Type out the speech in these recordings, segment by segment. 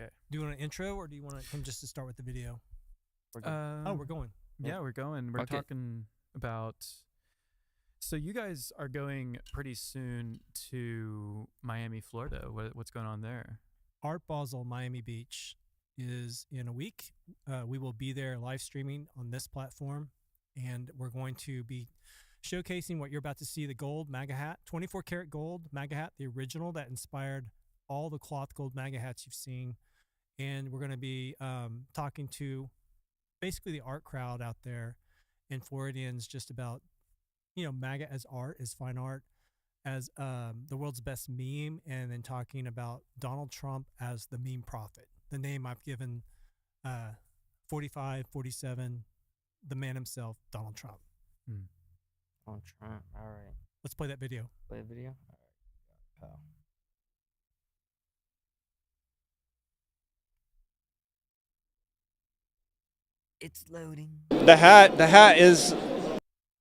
Okay. Do you want an intro or do you want him just to start with the video? We're good. We're going. Yeah, we're going. We're Okay. talking about. So you guys are going pretty soon to Miami, Florida. What's going on there? Art Basel Miami Beach is in a week. We will be there live streaming on this platform, and we're going to be showcasing what you're about to see, the gold Maga hat, 24 karat gold Maga hat, the original that inspired all the cloth gold Maga hats you've seen. And we're going to be talking to basically the art crowd out there and Floridians just about, Maga as art, as fine art, as the world's best meme, and then talking about Donald Trump as the meme prophet, the name I've given 45, 47, the man himself, Donald Trump. On Trump. All right. Let's play that video. Play a video. All right. Got it, pal. It's loading. The hat is.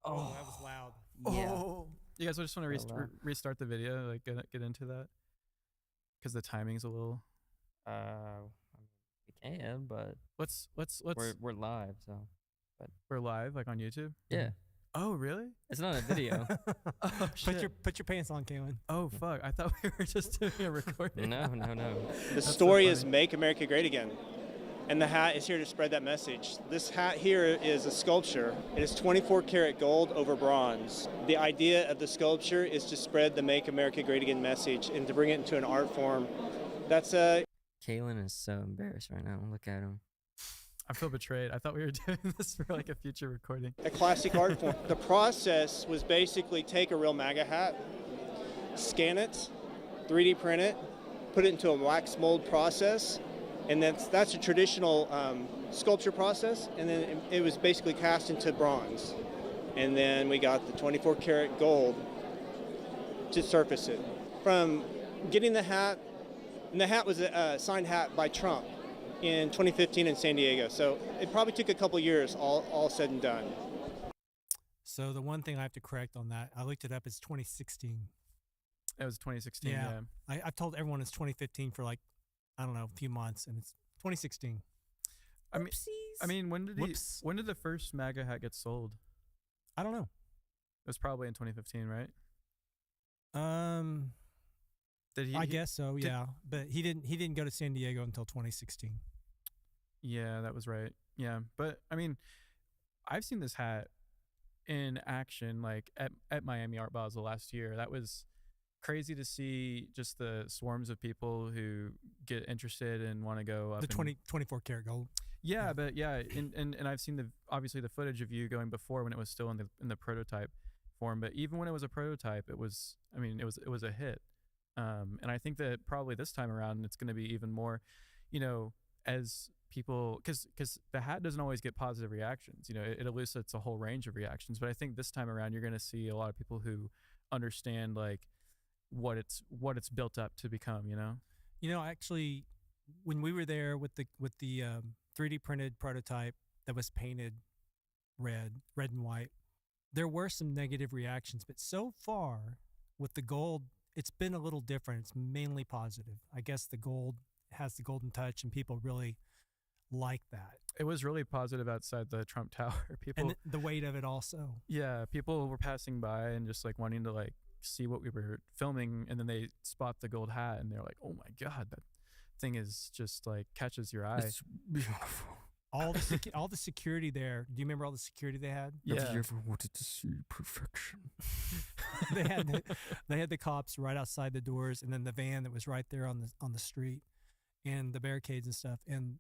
Oh, that was loud. Yeah. Oh. You guys just want to Hello. restart the video, like get into that, because the timing's a little. We can, but Let's. we're live, so. We're live, like on YouTube. Yeah. Oh, really? It's not a video. Oh, shit. Put your pants on, Kaylin. Oh, fuck! I thought we were just doing a recording. No. The so story is funny. Make America Great Again. And the hat is here to spread that message. This hat here is a sculpture. It is 24 karat gold over bronze. The idea of the sculpture is to spread the Make America Great Again message and to bring it into an art form. That's Kaylin is so embarrassed right now. Look at him. I feel betrayed. I thought we were doing this for like a future recording. a classic art form. The process was basically take a real MAGA hat, scan it, 3D print it, put it into a wax mold process, and that's a traditional sculpture process, and then it was basically cast into bronze. And then we got the 24 karat gold to surface it. From getting the hat, and the hat was a signed hat by Trump in 2015 in San Diego. So it probably took a couple years, all said and done. So the one thing I have to correct on that, I looked it up, it's 2016. It was 2016. Yeah. Yeah. I've told everyone it's 2015 for like, I don't know, a few months, and it's 2016. I mean, when did Whoops. when did the first MAGA hat get sold? I don't know. It was probably in 2015, right? Did I guess so, did- yeah. But he didn't go to San Diego until 2016. Yeah, that was right. Yeah, but I mean, I've seen this hat in action, like at Miami Art Basel last year. That was crazy to see, just the swarms of people who get interested and want to go up. The 24 karat gold. Yeah, but yeah, and I've seen obviously the footage of you going before when it was still in the prototype form. But even when it was a prototype, it was a hit. And I think that probably this time around it's going to be even more, as people, because the hat doesn't always get positive reactions. It elicits a whole range of reactions. But I think this time around you're going to see a lot of people who understand like what it's built up to become. Actually, when we were there with the 3D printed prototype that was painted red and white, there were some negative reactions, but so far with the gold, it's been a little different. It's mainly positive. I guess the gold has the golden touch, and people really like that. It was really positive outside the Trump Tower. People, And the weight of it also. yeah, people were passing by and just like wanting to like see what we were filming, and then they spot the gold hat and they're like, "Oh my god, that thing is just like catches your eye." It's beautiful. All the security there. Do you remember all the security they had? Yeah. Have you ever wanted to see perfection? they had the cops right outside the doors, and then the van that was right there on the street, and the barricades and stuff. And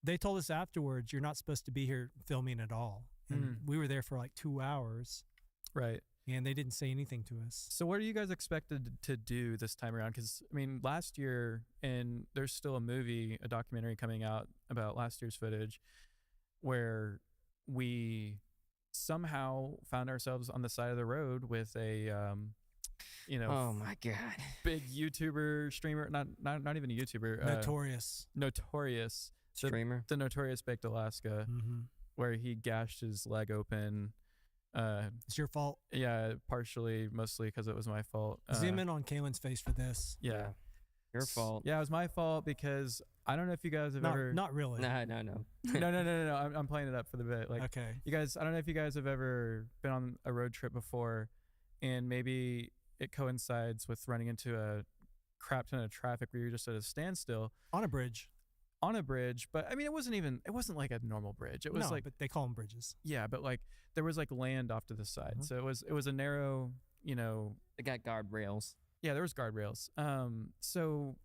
they told us afterwards, "You're not supposed to be here filming at all." And we were there for like 2 hours, Right. and they didn't say anything to us. So what are you guys expected to do this time around? Because I mean, last year, and there's still a documentary coming out about last year's footage, where we somehow found ourselves on the side of the road with a, Oh my god. big YouTuber streamer, not even a YouTuber, notorious Streamer. the Notorious Baked Alaska, Mm-hmm. where he gashed his leg open. It's your fault. Yeah, partially, mostly because it was my fault. Zoom in on Kaylin's face for this. Yeah. Your fault. Yeah, it was my fault because I don't know if you guys have Not, ever. not really. No. No. I'm playing it up for the bit. Like, Okay. you guys, I don't know if you guys have ever been on a road trip before, and maybe it coincides with running into a crap ton of traffic where you're just at a standstill On a bridge. on a bridge. But I mean, it wasn't like a normal bridge. It was No, like, but they call them bridges. yeah, but like there was like land off to the side. Mhm. So it was a narrow, They got guardrails. yeah, there was guardrails. So,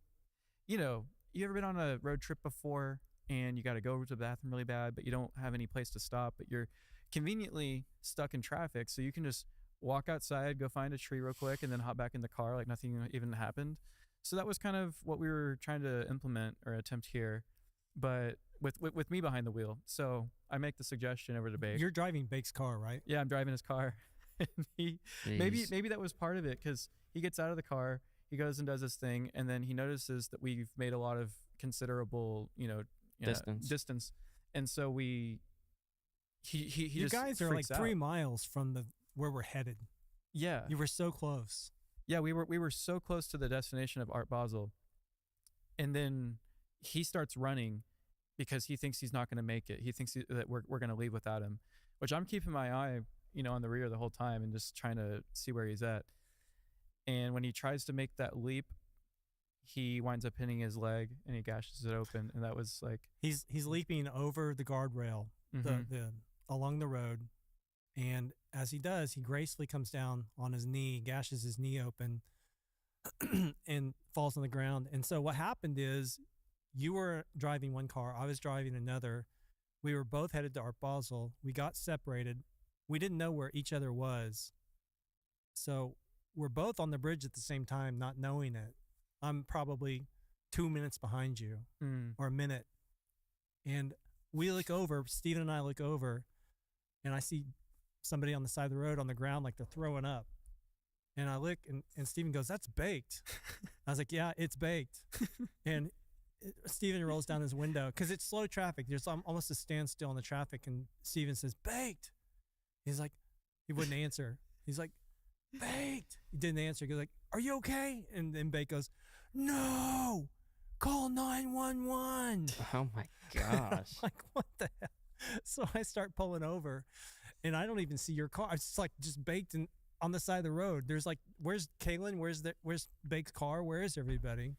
you ever been on a road trip before and you got to go to the bathroom really bad, but you don't have any place to stop, but you're conveniently stuck in traffic, so you can just walk outside, go find a tree real quick, and then hop back in the car like nothing even happened. So that was kind of what we were trying to implement or attempt here, but with me behind the wheel. So I make the suggestion over to Bake. You're driving Bake's car, right? Yeah, I'm driving his car. And maybe that was part of it, because he gets out of the car, he goes and does his thing, and then he notices that we've made a lot of considerable, distance, and so he You just guys are like freaks out. 3 miles from where we're headed. Yeah, You were so close. yeah, we were so close to the destination of Art Basel, and then he starts running because he thinks he's not going to make it. He thinks that we're going to leave without him, which I'm keeping my eye, on the rear the whole time and just trying to see where he's at. And when he tries to make that leap, he winds up hitting his leg and he gashes it open. And that was like, He's leaping over the guardrail, mhm. along the road, and as he does, he gracefully comes down on his knee, gashes his knee open, and falls on the ground. And so what happened is, you were driving one car, I was driving another. We were both headed to Art Basel. We got separated. We didn't know where each other was. So we're both on the bridge at the same time, not knowing it. I'm probably 2 minutes behind you, or a minute. And we look over, Steven and I look over, and I see somebody on the side of the road on the ground like they're throwing up. And I look, and Steven goes, "That's baked." I was like, "Yeah, it's baked." And Steven rolls down his window because it's slow traffic. There's almost a standstill in the traffic, and Steven says, "Baked." He's like, he wouldn't answer. He's like, "Baked." He didn't answer. He goes like, "Are you okay?" And then Bake goes, "No, call 911." Oh my gosh. Like, what the hell? So I start pulling over, and I don't even see your car. It's like just baked on the side of the road. There's like, where's Kaylin? Where's Bake's car? Where is everybody?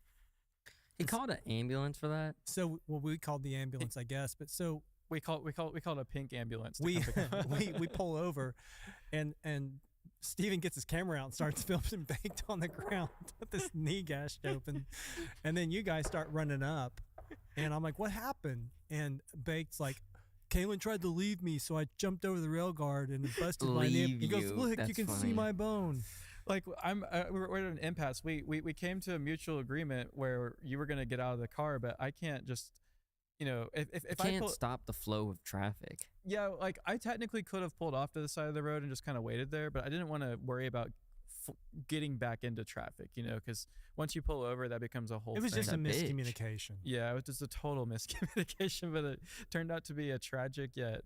He called an ambulance for that? So, well, we called the ambulance, I guess. But so we called a pink ambulance. we pull over, and Steven gets his camera out and starts filming Baked on the ground with his knee gashed open, and then you guys start running up, and I'm like, "What happened?" And Baked's like, "Kaylin tried to leave me, so I jumped over the rail guard and busted my knee." He goes, "Look, That's you can see funny. my bone." Like, we're at an impasse. We came to a mutual agreement where you were gonna get out of the car, but I can't just, if I Can't stop the flow of traffic. yeah, like I technically could have pulled off to the side of the road and just kind of waited there, but I didn't want to worry about getting back into traffic, because once you pull over, that becomes a whole It was thing. just a That bitch. miscommunication. Yeah, it was just a total miscommunication, but it turned out to be a tragic yet,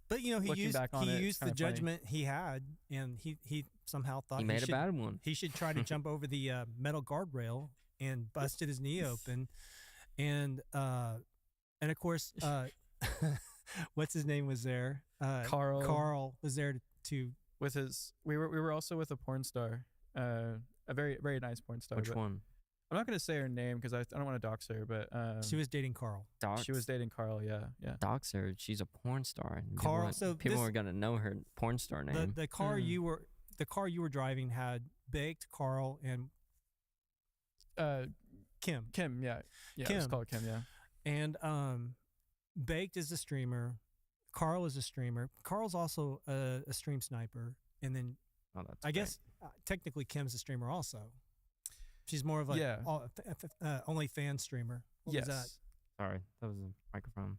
But he Looking used back on it, it's the kinda funny. judgment he had, and he somehow thought He made a should, bad one. he should try to jump over the metal guardrail and busted his knee open, and of course, what's his name was there? Carl. Carl was there to with his. We were also with a porn star, a very very nice porn star. Which but one? I'm not gonna say her name because I don't want to dox her, but she was dating Carl. she was dating Carl. Yeah. Dox her. She's a porn star. And Carl- so people this- are gonna know her porn star name. The car you were driving had Baked, Carl, and Kim. Kim. Yeah. It's Kim. called Kim. Yeah. And Baked is a streamer. Carl is a streamer. Carl's also a stream sniper. And then Oh, that's I great. guess technically Kim's a streamer also. She's more of a Yeah. only fan streamer. What was that? Sorry, that was a microphone.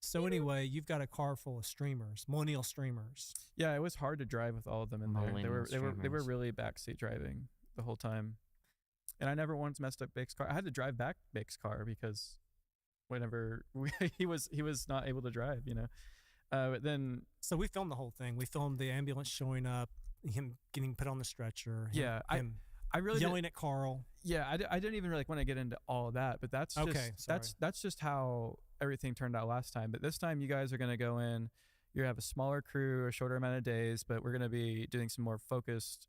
So anyway, you've got a car full of streamers, millennial streamers. Yeah, it was hard to drive with all of them in there. They Millennial were streamers. really backseat driving the whole time, and I never once messed up Bake's car. I had to drive back Bake's car because whenever he was not able to drive, But then So we filmed the whole thing. We filmed the ambulance showing up, him getting put on the stretcher. Yeah, him I really yelling at Carl. Yeah, I didn't even really want to get into all of that, but that's just Okay, sorry. that's just how everything turned out last time. But this time, you guys are going to go in. You have a smaller crew, a shorter amount of days, but we're going to be doing some more focused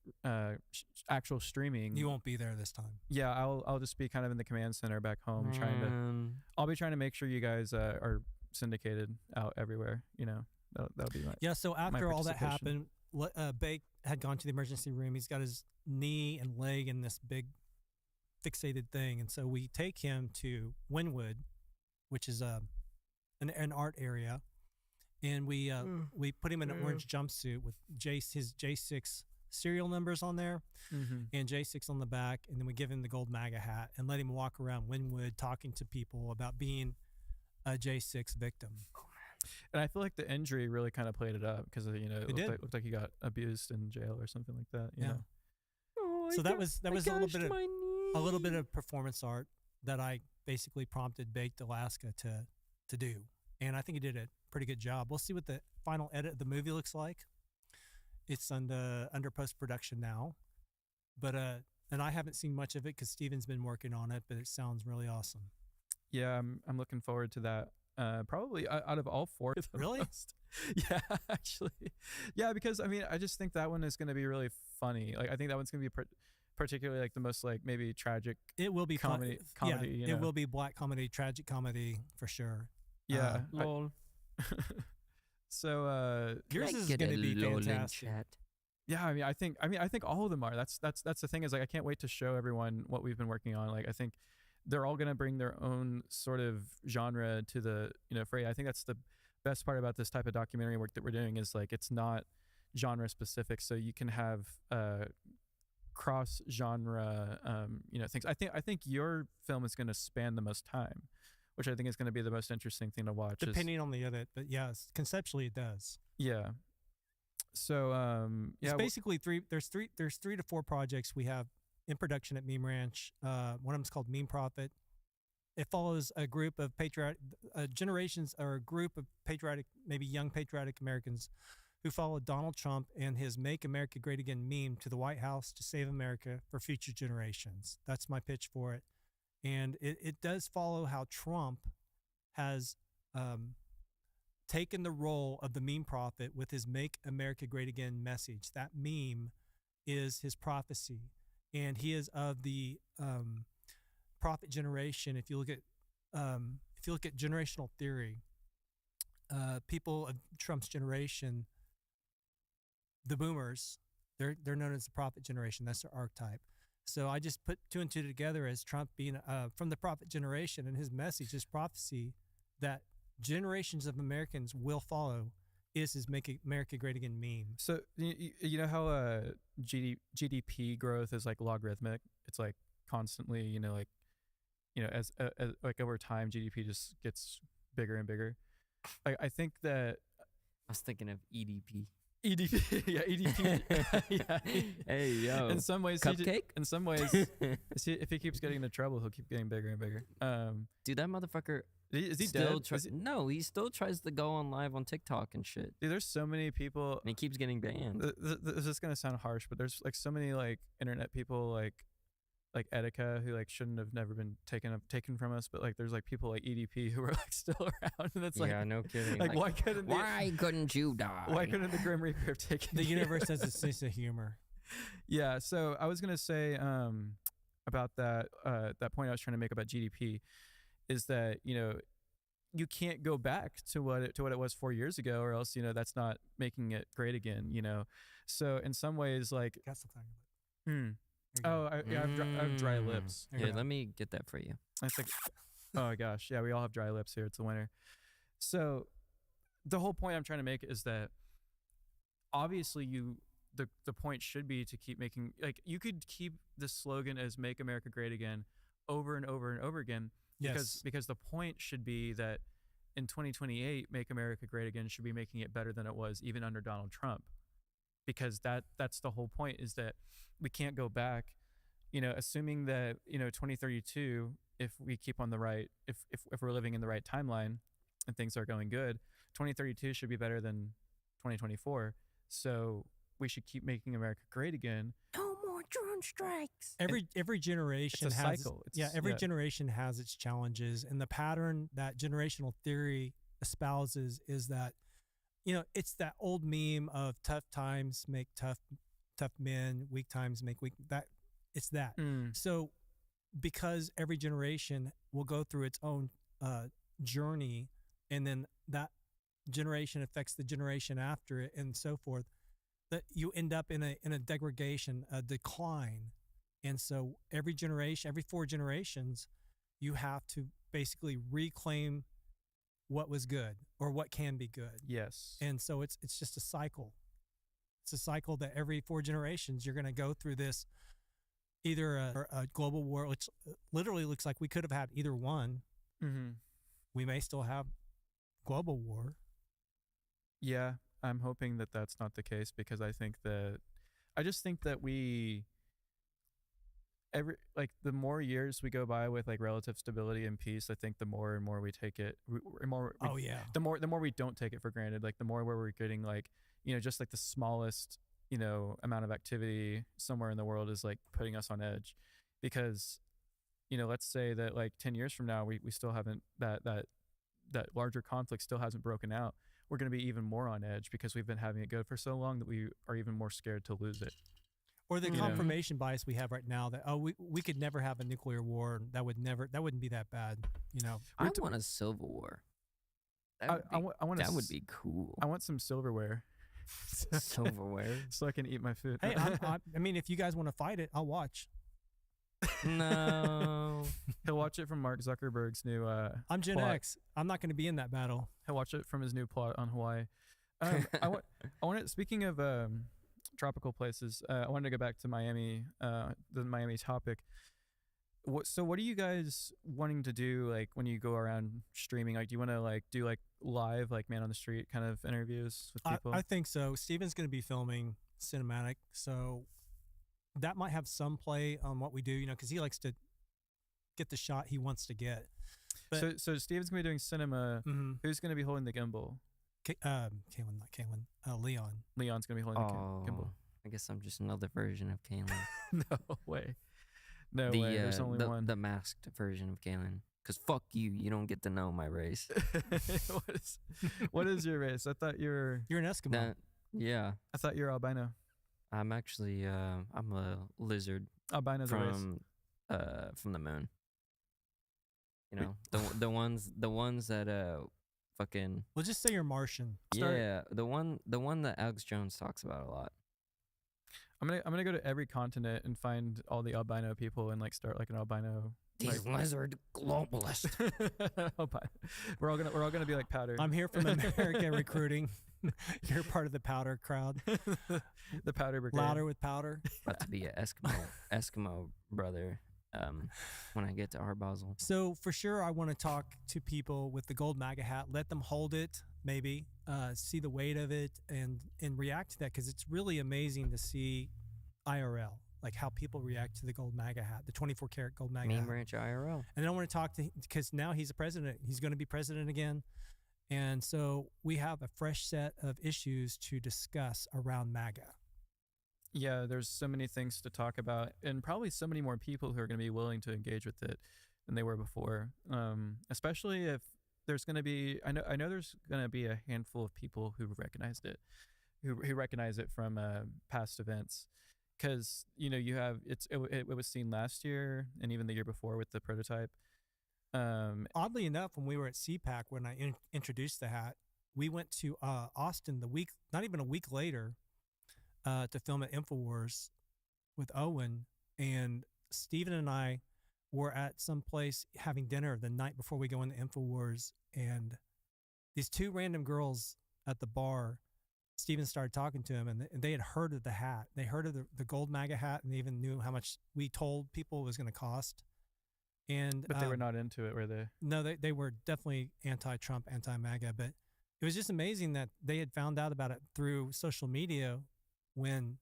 actual streaming. You won't be there this time. Yeah, I'll just be kind of in the command center back home, I'll be trying to make sure you guys are syndicated out everywhere. You know, that'll be my Yeah. So after all that participation. happened, Bake had gone to the emergency room. He's got his knee and leg in this big fixated thing, and so we take him to Wynwood, which is an art area. And we put him in an orange jumpsuit with his J6 serial numbers on there and J6 on the back. And then we give him the gold MAGA hat and let him walk around Wynwood talking to people about being a J6 victim. And I feel like the injury really kind of played it up because, you know, it looked like he got abused in jail or something like that. You know? Oh, so that was a little bit of performance art that I basically prompted Baked Alaska to do. And I think he did a pretty good job. We'll see what the final edit of the movie looks like. It's under post-production now. But and I haven't seen much of it because Steven's been working on it, but it sounds really awesome. Yeah, I'm looking forward to that. Probably out of all four. Really? Yeah, actually. Yeah, because I mean, I just think that one is going to be really funny. Like, I think that one's going to be particularly like the most like maybe tragic. It will be comedy. Yeah, you know? It will be black comedy, tragic comedy for sure. Yeah. Lol. So yours is going to be fantastic. Yeah, I think all of them are. That's the thing is like I can't wait to show everyone what we've been working on. Like I think they're all going to bring their own sort of genre to the, you know, fray. I think that's the best part about this type of documentary work that we're doing is like it's not genre specific, so you can have cross genre you know, things. I think your film is going to span the most time, which I think is going to be the most interesting thing to watch. Depending on the edit, but yes, conceptually it does. Yeah. So it's basically there's three to four projects we have in production at Meme Ranch. One of them is called Meme Profit. It follows a group of generations or a group of patriotic, maybe young patriotic Americans who followed Donald Trump and his Make America Great Again meme to the White House to save America for future generations. That's my pitch for it. And it does follow how Trump has taken the role of the meme prophet with his Make America Great Again message. That meme is his prophecy. And he is of the prophet generation. If you look at generational theory, people of Trump's generation, the boomers, they're known as the prophet generation. That's their archetype. So I just put two and two together as Trump being from the prophet generation, and his message, his prophecy that generations of Americans will follow is his Make America Great Again meme. So you know how GDP growth is like logarithmic? It's like constantly, you know, as like over time, GDP just gets bigger and bigger. I think that I was thinking of EDP. EDP, yeah, EDP. Yeah. Hey, yo. In some ways, Cupcake? in some ways, if he keeps getting into trouble, he'll keep getting bigger and bigger. Dude, that motherfucker. Is he still dead? No, he still tries to go on live on TikTok and shit. Dude, there's so many people. And he keeps getting banned. This is gonna sound harsh, but there's like so many like internet people like Etika who like shouldn't have never been taken from us, but like there's like people like EDP who are like still around, and it's like, yeah, no kidding. Like why couldn't you die? Why couldn't the Grim Reaper have taken the you? universe has a sense of humor? Yeah, so I was gonna say about that point I was trying to make about GDP is that, you know, you can't go back to what it was 4 years ago, or else, you know, that's not making it great again, you know. So in some ways, like, got something. Oh, I have dry lips. Here, let me get that for you. I think, oh my gosh, yeah, we all have dry lips here. It's the winter. So the whole point I'm trying to make is that obviously the point should be to keep making, like, you could keep the slogan as Make America Great Again over and over and over again. Yes. Because the point should be that in 2028, Make America Great Again should be making it better than it was even under Donald Trump. Because that's the whole point, is that we can't go back, you know, assuming that, you know, 2032, if we keep on the right, if we're living in the right timeline and things are going good, 2032 should be better than 2024. So we should keep making America great again. No more drone strikes. Every generation it's a has cycle. every generation has its challenges, and the pattern that generational theory espouses is that it's that old meme of tough times make tough men, weak times make weak. It's that. So because every generation will go through its own journey, and then that generation affects the generation after it, and so forth, that you end up in a degradation, a decline. And so every generation, every 4 generations, you have to basically reclaim what was good or what can be good. Yes. And so it's just a cycle. It's a cycle that every 4 generations you're going to go through this, either a global war, which literally looks like we could have had either one. Mm-hmm. We may still have global war. Yeah, I'm hoping that that's not the case, because I just think that the more years we go by with like relative stability and peace, I think the more and more we take it, the more we don't take it for granted. Like the more where we're getting like, just like the smallest, amount of activity somewhere in the world is like putting us on edge, because, let's say that like 10 years from now, we still haven't, that larger conflict still hasn't broken out. We're going to be even more on edge because we've been having it good for so long that we are even more scared to lose it. Or the confirmation bias we have right now that, we could never have a nuclear war. That wouldn't be that bad. I want a civil war. That would be cool. I want some silverware. Silverware? So I can eat my food. Hey, I mean, if you guys want to fight it, I'll watch. No. He'll watch it from Mark Zuckerberg's new I'm Gen plot. X. I'm not going to be in that battle. He'll watch it from his new plot on Hawaii. I want. Speaking of tropical places, I wanted to go back to Miami, the Miami topic. What are you guys wanting to do, like when you go around streaming? Like, do you want to like do like live, like man on the street kind of interviews with people? I think so. Steven's going to be filming cinematic, so that might have some play on what we do, because he likes to get the shot he wants to get. But, so Steven's going to be doing cinema. Mm-hmm. Who's going to be holding the gimbal? Leon. Leon's going to be holding the gimbal. I guess I'm just another version of Kalen. No way. No way. There's only one. The masked version of Kalen. Because fuck you. You don't get to know my race. What is your race? I thought you're an Eskimo. Yeah. I thought you're albino. I'm actually I'm a lizard. Albino's a race. From the moon. The ones that fucking. Well, just say you're Martian. Yeah, the one that Alex Jones talks about a lot. I'm gonna go to every continent and find all the albino people and like start like an albino. These lizard globalists. We're all gonna be like Powder. I'm here from America recruiting. You're part of the Powder crowd. The Powder Brigade. Louder with Powder. About to be an Eskimo brother. When I get to Art Basel. So for sure, I want to talk to people with the gold MAGA hat. Let them hold it, maybe see the weight of it, and react to that, because it's really amazing to see IRL, like how people react to the gold MAGA hat, the 24 karat gold MAGA hat. Meme Ranch IRL. And I want to talk to, because now he's a president. He's going to be president again. And so we have a fresh set of issues to discuss around MAGA. Yeah, there's so many things to talk about, and probably so many more people who are going to be willing to engage with it than they were before. Especially if there's going to be, I know there's going to be a handful of people who recognized it, who recognize it from past events, because you have it was seen last year and even the year before with the prototype. Oddly enough, when we were at CPAC, when I introduced the hat, we went to Austin not even a week later. To film at InfoWars with Owen, and Steven and I were at some place having dinner the night before we go into InfoWars, and these 2 random girls at the bar, Steven started talking to him, and they had heard of the hat. They heard of the gold MAGA hat, and they even knew how much we told people it was going to cost. But they were not into it, were they? No, they were definitely anti-Trump, anti-MAGA, but it was just amazing that they had found out about it through social media. When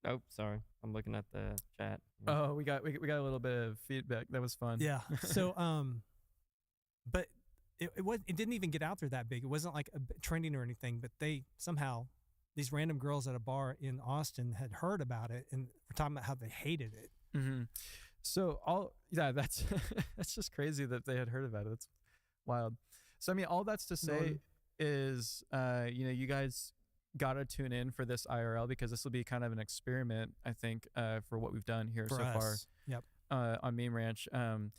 oh, sorry, I'm looking at the chat. Oh, we got a little bit of feedback. That was fun. Yeah. So but it didn't even get out there that big. It wasn't like trending or anything. But they somehow these random girls at a bar in Austin had heard about it and were talking about how they hated it. Mm-hmm. So that's that's just crazy that they had heard about it. That's wild. So I mean, all that's to say is, you guys gotta tune in for this IRL, because this will be kind of an experiment, I think, for what we've done here For so us. far. Yep. On Meme Ranch. And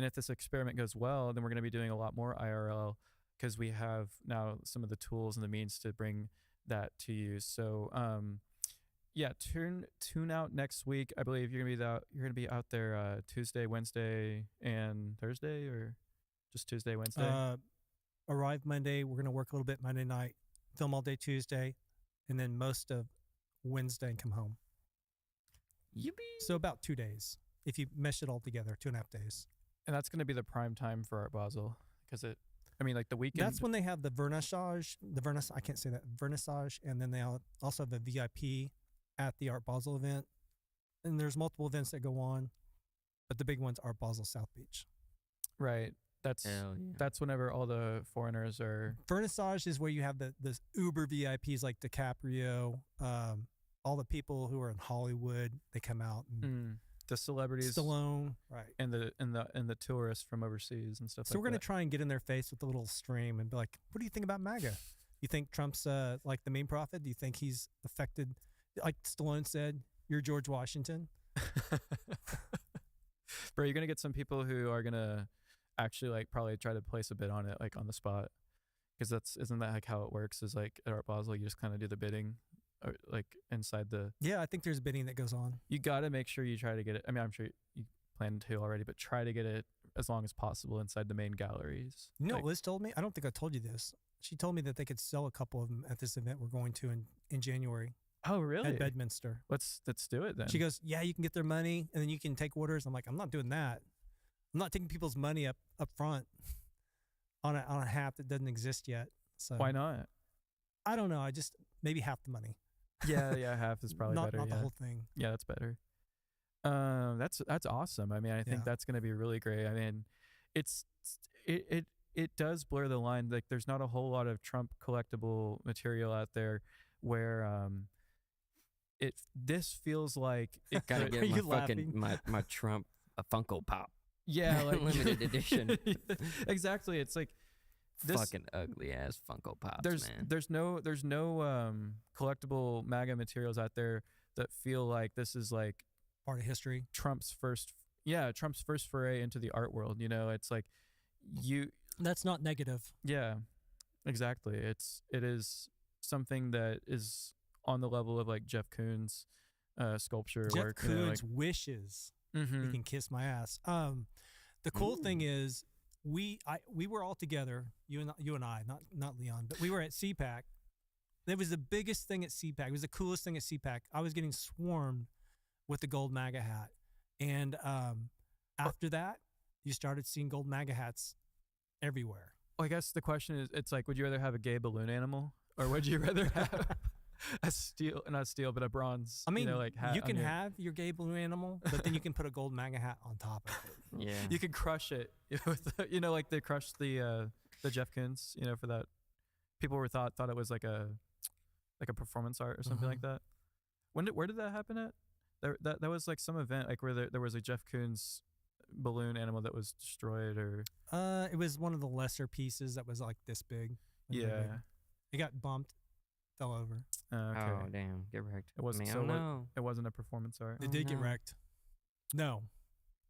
if this experiment goes well, then we're going to be doing a lot more IRL, because we have now some of the tools and the means to bring that to you. So, tune out next week. I believe you're gonna be out there Tuesday, Wednesday, and Thursday, or just Tuesday, Wednesday. Arrive Monday. We're gonna work a little bit Monday night, film all day Tuesday, and then most of Wednesday and come home. Yippee. So about 2 days. If you mesh it all together, 2.5 days. And that's going to be the prime time for Art Basel, because like the weekend. That's when they have the vernissage. I can't say that, vernissage, and then they also have a VIP at the Art Basel event. And there's multiple events that go on, but the big one's Art Basel South Beach. Right. That's whenever all the foreigners are. Vernissage is where you have the uber VIPs like DiCaprio, all the people who are in Hollywood. They come out. And the celebrities, Stallone, right, and the tourists from overseas and stuff. So we're gonna try and get in their face with a little stream and be like, "What do you think about MAGA? You think Trump's like the main prophet? Do you think he's affected? Like Stallone said, you're George Washington." Bro, you're gonna get some people who are gonna actually like probably try to place a bid on it, like on the spot, because isn't that like how it works? Is like at Art Basel, you just kind of do the bidding. Or like inside the. Yeah, I think there's bidding that goes on. You got to make sure you try to get it. I mean, I'm sure you plan to already, but try to get it as long as possible inside the main galleries. You know what Liz told me? I don't think I told you this. She told me that they could sell a couple of them at this event we're going to in January. Oh, really? At Bedminster. Let's do it then. She goes, "Yeah, you can get their money and then you can take orders." I'm like, "I'm not doing that. I'm not taking people's money up front on a hat that doesn't exist yet." So why not? I don't know. I just maybe half the money. Yeah, half is probably better. Not the whole thing. Yeah, that's better. That's awesome. I mean, I think that's going to be really great. I mean, it does blur the line. Like, there's not a whole lot of Trump collectible material out there where this feels like it gotta could, get my Trump a Funko Pop. Yeah, like limited edition. Exactly. It's like this fucking ugly ass Funko Pops, man. There's no collectible MAGA materials out there that feel like this is like part of history. Trump's first foray into the art world. It's like That's not negative. Yeah, exactly. It is something that is on the level of like Jeff Koons sculpture work. Jeff Koons wishes he can kiss my ass. The cool thing is we were all together, you and I, not Leon, but we were at CPAC. It was the biggest thing at CPAC. It was the coolest thing at CPAC. I was getting swarmed with the gold MAGA hat. And after that, you started seeing gold MAGA hats everywhere. Well, I guess the question is, it's like, would you rather have a gay balloon animal, or would you rather have not steel, but a bronze? I mean, hat you can have your gay balloon animal, but then you can put a gold MAGA hat on top of it. Yeah, you can crush it with, like they crushed the Jeff Koons, for that. People thought it was like a performance art or something like that. Where did that happen at? That was like some event like where there was a Jeff Koons balloon animal that was destroyed, or it was one of the lesser pieces that was like this big. Yeah, it got bumped, fell over. Okay. Oh damn, get wrecked. It wasn't it wasn't a performance art. It did get wrecked. No,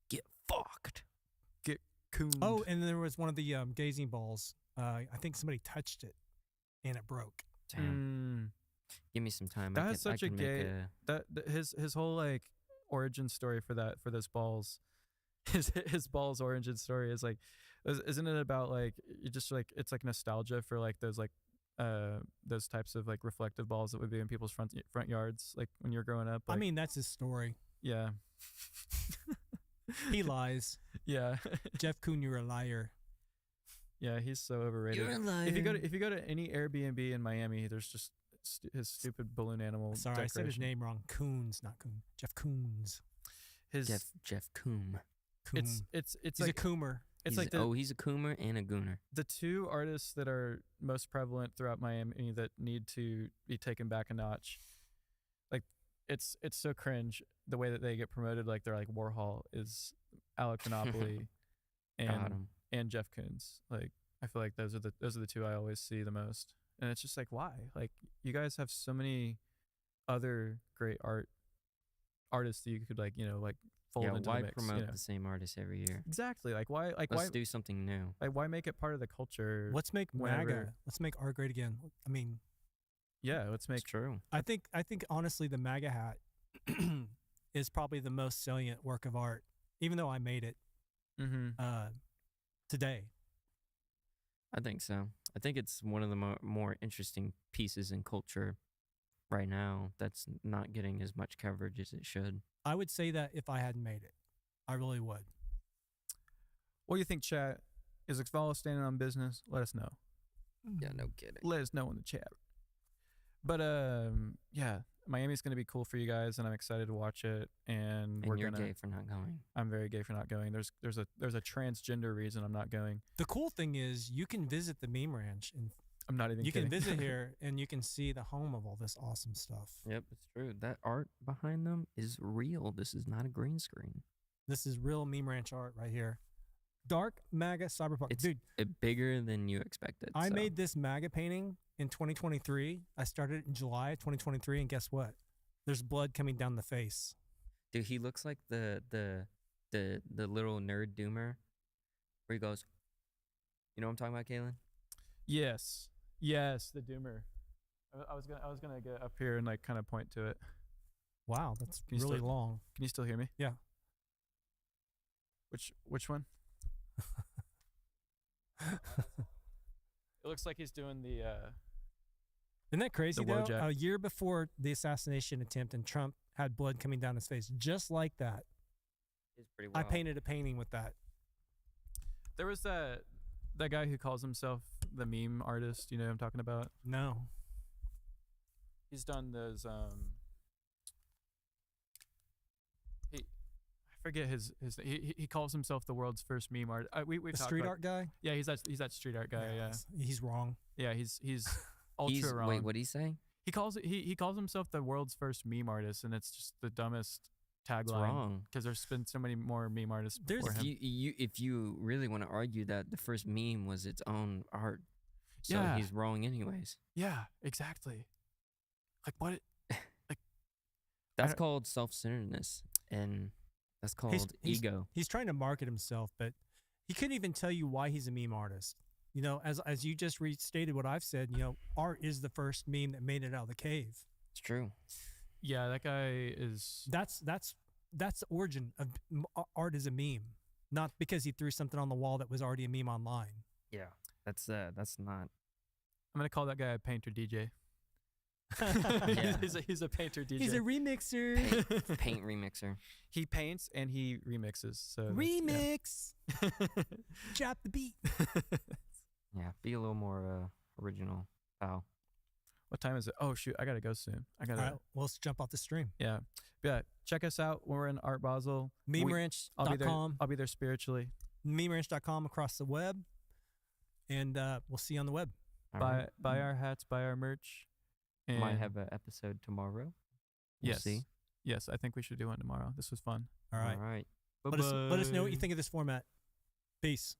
get fucked. Get cooned. Oh, and there was one of the gazing balls. I think somebody touched it and it broke. Damn. Give me some time. That's such a gay. His whole like origin story for those balls, his balls origin story is like, isn't it about like you just like it's like nostalgia for like those types of like reflective balls that would be in people's front yards like when you're growing up. Like, I mean, that's his story. Yeah. He lies. Yeah. Jeff Koons, you're a liar. Yeah, he's so overrated. You're a liar. If you go to any Airbnb in Miami, there's just his stupid balloon animal. Sorry, decoration. I said his name wrong. Koons, not Koons. Jeff Koons. Jeff Koons. He's it's like a coomer. It's He's, like the he's a coomer and a gooner. the two artists that are most prevalent throughout Miami that need to be taken back a notch. Like it's so cringe the way that they get promoted. Like they're like Warhol is Alex Monopoly Got and him. and Jeff Koons. Like I feel like those are the two I always see the most. And it's just like why? Like you guys have so many other great artists that you could like like fold Yeah, into why the mix. promote the same artist every year? Exactly. Like why? Like Let's why? do something new. Like why make it part of the culture? Let's make whenever- MAGA. Let's make art great again. I mean, Yeah, let's It's make. true. I think honestly the MAGA hat is probably the most salient work of art, even though I made it Mm-hmm. today. I think so. I think it's one of the more interesting pieces in culture right now that's not getting as much coverage as it should. I would say that if I hadn't made it, I really would. What do you think, chat? Is Exvala standing on business? Let us know. Yeah, no kidding. Let us know in the chat. But yeah, Miami's gonna be cool for you guys, and I'm excited to watch it. And And we're you're gonna. gay for not going. I'm very gay for not going. There's a transgender reason I'm not going. The cool thing is you can visit the meme ranch and I'm not even. you kidding. can visit here and you can see the home of all this awesome stuff. Yep, it's true. That art behind them is real. This is not a green screen. This is real meme ranch art right here. Dark MAGA cyberpunk. It's Dude, bigger than you expected. I so. made this MAGA painting in 2023. I started it in July of 2023, and guess what? There's blood coming down the face. Dude, he looks like the little nerd doomer where he goes, you know what I'm talking about, Kaylin? Yes, the Doomer. I was gonna get up here and like kind of point to it. Wow, that's Can you really still- long. Can you still hear me? Yeah. Which one? It looks like he's doing the. Isn't that crazy The though? Wojak. A year before the assassination attempt and Trump had blood coming down his face, just like that. It's pretty I wild. painted a painting with that. There was that guy who calls himself the meme artist. You know what I'm talking about? No. He's done those. I forget his. He calls himself the world's first meme art. We've The talked street about, art guy? Yeah, he's that street art guy. Yeah, He's wrong. yeah. He's ultra wrong. Wait, what did he say? He calls himself the world's first meme artist, and it's just the dumbest tagline. It's wrong. Because there's been so many more meme artists There's- before If him. if you really want to argue that the first meme was its own art, so Yeah. he's wrong anyways. Yeah, exactly. Like what? That's don't- called self-centeredness, and that's called He's- ego. He's trying to market himself, but he couldn't even tell you why he's a meme artist. You know, as you just restated what I've said, you know, art is the first meme that made it out of the cave. It's true. Yeah, that guy is. That's the origin of art as a meme, not because he threw something on the wall that was already a meme online. Yeah, that's not. I'm gonna call that guy a painter DJ. Yeah. he's a painter DJ. He's a remixer. Paint remixer. He paints and he remixes. So that's- Remix. yeah. Drop the beat. Yeah, be a little more original, pal. What time is it? Oh shoot, I gotta go soon. I gotta. All right, well, let's jump off the stream. Yeah, yeah. Check us out. We're in Art Basel. I'll be there. MemeRanch.com. I'll be there spiritually. MemeRanch.com across the web. And we'll see you on the web. All Buy right. buy our hats. Buy our merch. And Might have an episode tomorrow. We'll yes, see. yes. I think we should do one tomorrow. This was fun. All right. All right. Let us know what you think of this format. Peace.